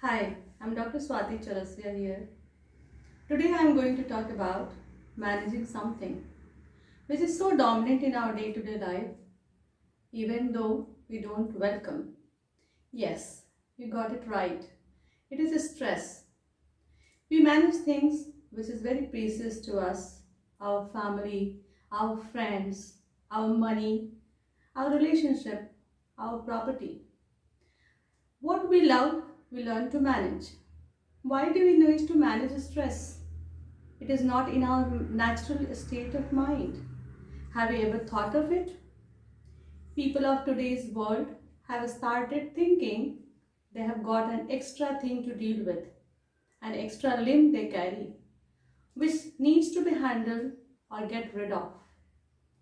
Hi, I'm Dr. Swati Chalasya here. Today I am going to talk about managing something which is so dominant in our day to day life, even though we don't welcome. Yes, you got it right. It is a stress. We manage things which is very precious to us, our family, our friends, our money, our relationship, our property. What we love, we learn to manage. Why do we need to manage stress? It is not in our natural state of mind. Have you ever thought of it? People of today's world have started thinking they have got an extra thing to deal with, an extra limb they carry, which needs to be handled or get rid of.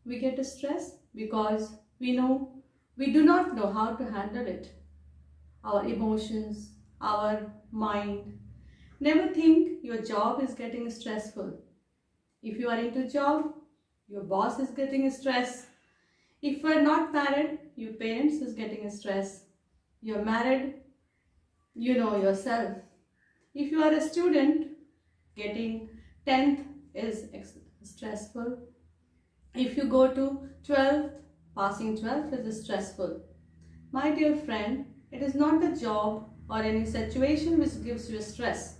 We get stressed because we do not know how to handle it. Our emotions, our mind. Never think your job is getting stressful. If you are into job, your boss is getting stress. If you are not married, your parents is getting stress. You're married, you know yourself. If you are a student, getting 10th is stressful. If you go to 12th, passing 12th is stressful. My dear friend, it is not the job or any situation which gives you stress.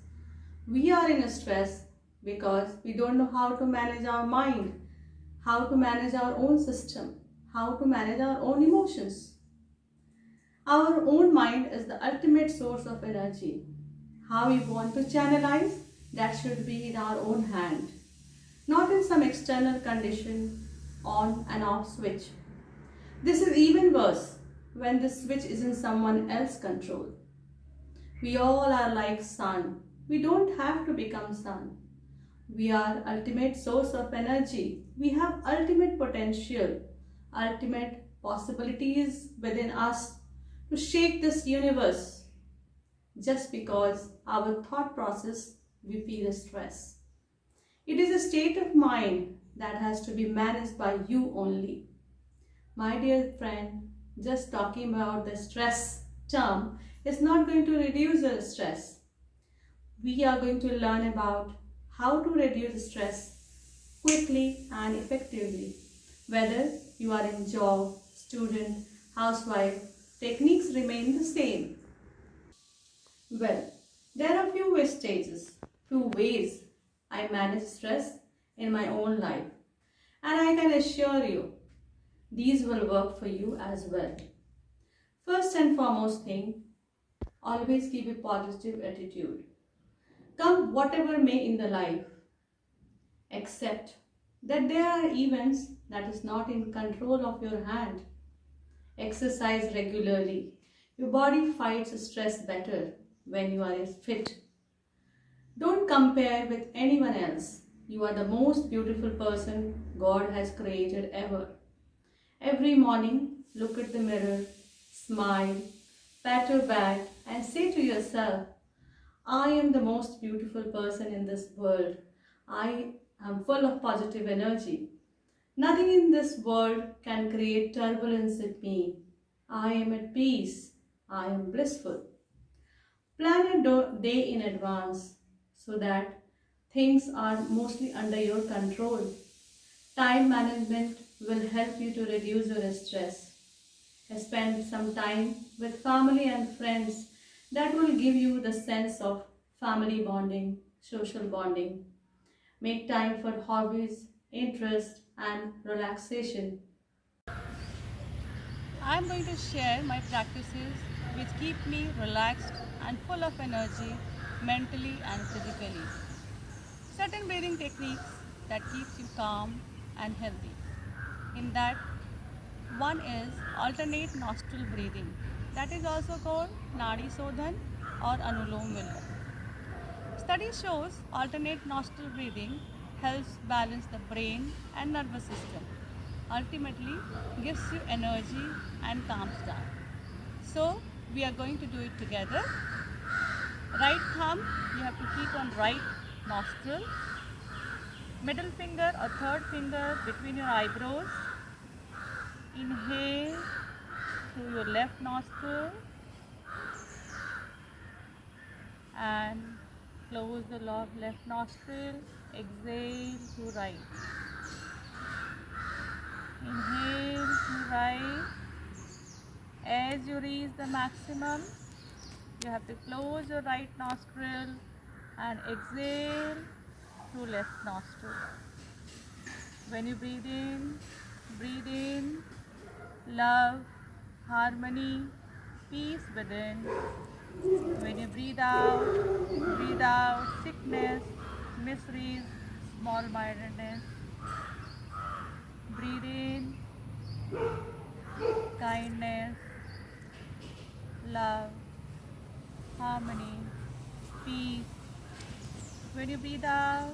We are in a stress because we don't know how to manage our mind, how to manage our own system, how to manage our own emotions. Our own mind is the ultimate source of energy. How we want to channelize, that should be in our own hand, not in some external condition, on and off switch. This is even worse when the switch is in someone else's control. We all are like sun. We don't have to become sun. We are ultimate source of energy. We have ultimate potential, ultimate possibilities within us to shake this universe. Just because our thought process we feel stress. It is a state of mind that has to be managed by you only. My dear friend, just talking about the stress term is not going to reduce your stress. We are going to learn about how to reduce stress quickly and effectively. Whether you are in job, student, housewife, techniques remain the same. Well, there are few ways I manage stress in my own life, and I can assure you these will work for you as well. First and foremost thing, always keep a positive attitude. Come whatever may in the life, accept that there are events that is not in control of your hand. Exercise regularly. Your body fights stress better when you are fit. Don't compare with anyone else. You are the most beautiful person God has created ever. Every morning, look at the mirror, smile, pat your back, and say to yourself, I am the most beautiful person in this world. I am full of positive energy. Nothing in this world can create turbulence in me. I am at peace. I am blissful. Plan your day in advance so that things are mostly under your control. Time management will help you to reduce your stress. Spend some time with family and friends. That will give you the sense of family bonding, social bonding. Make time for hobbies, interest, and relaxation. I am going to share my practices which keep me relaxed and full of energy mentally and physically. Certain breathing techniques that keeps you calm and healthy. In that, one is alternate nostril breathing. That is also called Nadi Sodhan or Anulom Vilom. Study shows alternate nostril breathing helps balance the brain and nervous system. Ultimately, gives you energy and calms down. So, we are going to do it together. Right thumb, you have to keep on right nostril. Middle finger or third finger between your eyebrows. Inhale through your left nostril. and close the left nostril. Exhale to right. Inhale to right. As you reach the maximum, you have to close your right nostril and exhale through left nostril. When you breathe in love, harmony, peace within. When you breathe out sickness, miseries, small-mindedness. Breathe in kindness, love, harmony, peace. When you breathe out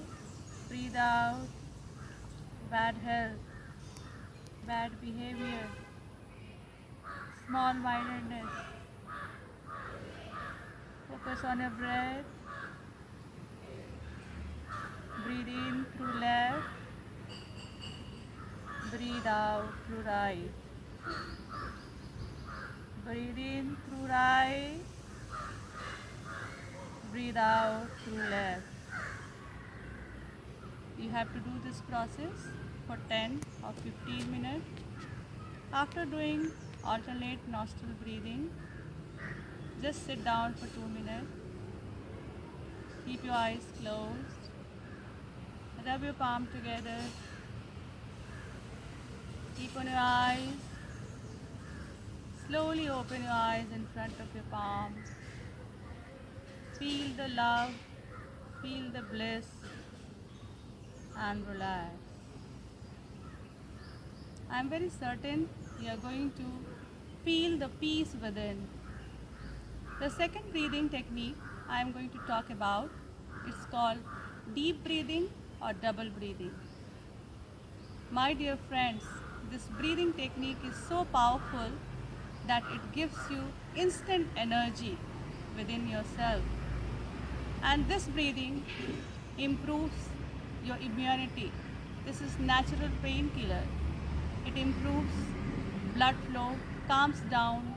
bad health, bad behavior, small-mindedness. Focus on your breath. Breathe in through left, breathe out through right. Breathe in through right, breathe out through left. You have to do this process for 10 or 15 minutes. After doing alternate nostril breathing, just sit down for 2 minutes. Keep your eyes closed. Rub your palm together. Keep on your eyes. Slowly open your eyes in front of your palm. Feel the love, feel the bliss, and relax. I am very certain you are going to feel the peace within. The second breathing technique I am going to talk about is called deep breathing or double breathing. My dear friends, this breathing technique is so powerful that it gives you instant energy within yourself. And this breathing improves your immunity. This is natural painkiller. It improves blood flow, calms down.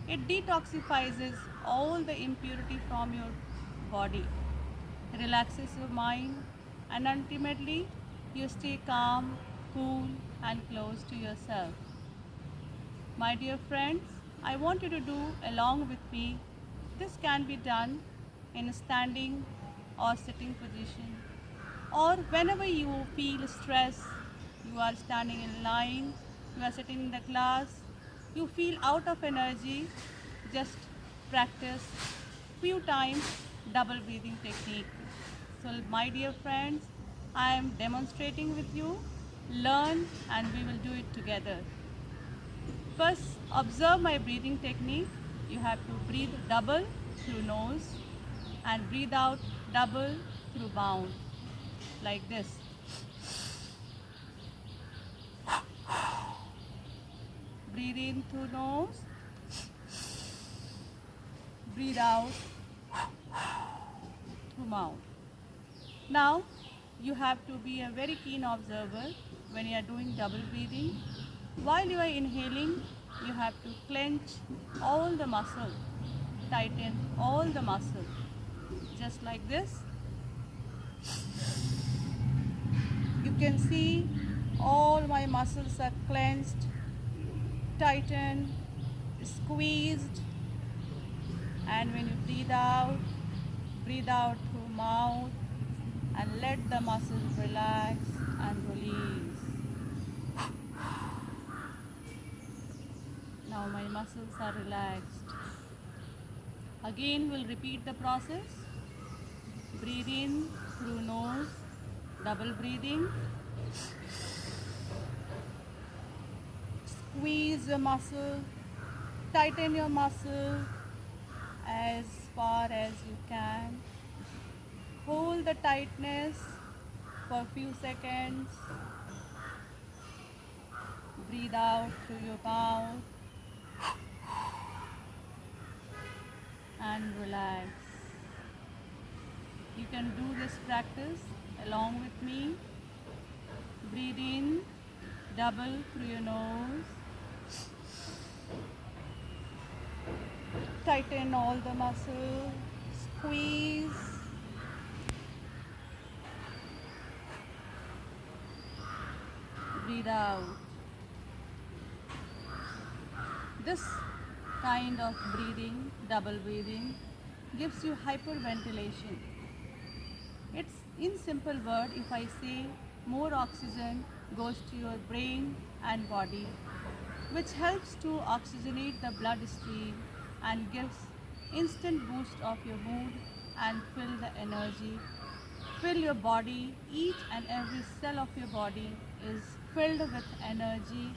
It detoxifies all the impurity from your body, relaxes your mind, and ultimately you stay calm, cool, and close to yourself. My dear friends, I want you to do along with me. This can be done in a standing or sitting position, or whenever you feel stress, you are standing in line, you are sitting in the class, you feel out of energy, just practice few times double breathing technique. So my dear friends, I am demonstrating with you. Learn and we will do it together. First, observe my breathing technique. You have to breathe double through nose and breathe out double through mouth, like this. Breathe in through nose, breathe out through mouth. Now, you have to be a very keen observer when you are doing double breathing. While you are inhaling, you have to clench all the muscles, tighten all the muscles, just like this. You can see all my muscles are clenched, tightened, squeezed, and when you breathe out through mouth and let the muscles relax and release. Now my muscles are relaxed. Again we'll repeat the process. Breathe in through nose, double breathing. Squeeze your muscle, tighten your muscle as far as you can. Hold the tightness for a few seconds. Breathe out through your mouth and relax. You can do this practice along with me. Breathe in double through your nose. Tighten all the muscles, squeeze. Breathe out. This kind of breathing, double breathing, gives you hyperventilation. It's in simple word if I say more oxygen goes to your brain and body, which helps to oxygenate the bloodstream and gives instant boost of your mood and fill the energy. Fill your body, each and every cell of your body is filled with energy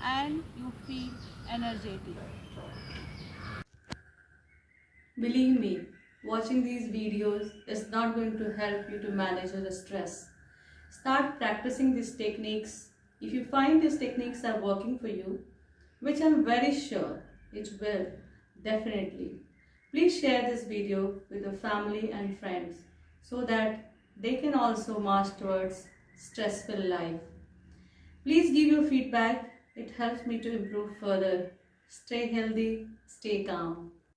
and you feel energetic. Believe me, watching these videos is not going to help you to manage your stress. Start practicing these techniques. If you find these techniques are working for you, which I'm very sure it will, definitely. Please share this video with your family and friends so that they can also march towards stress-filled life. Please give your feedback. It helps me to improve further. Stay healthy, stay calm.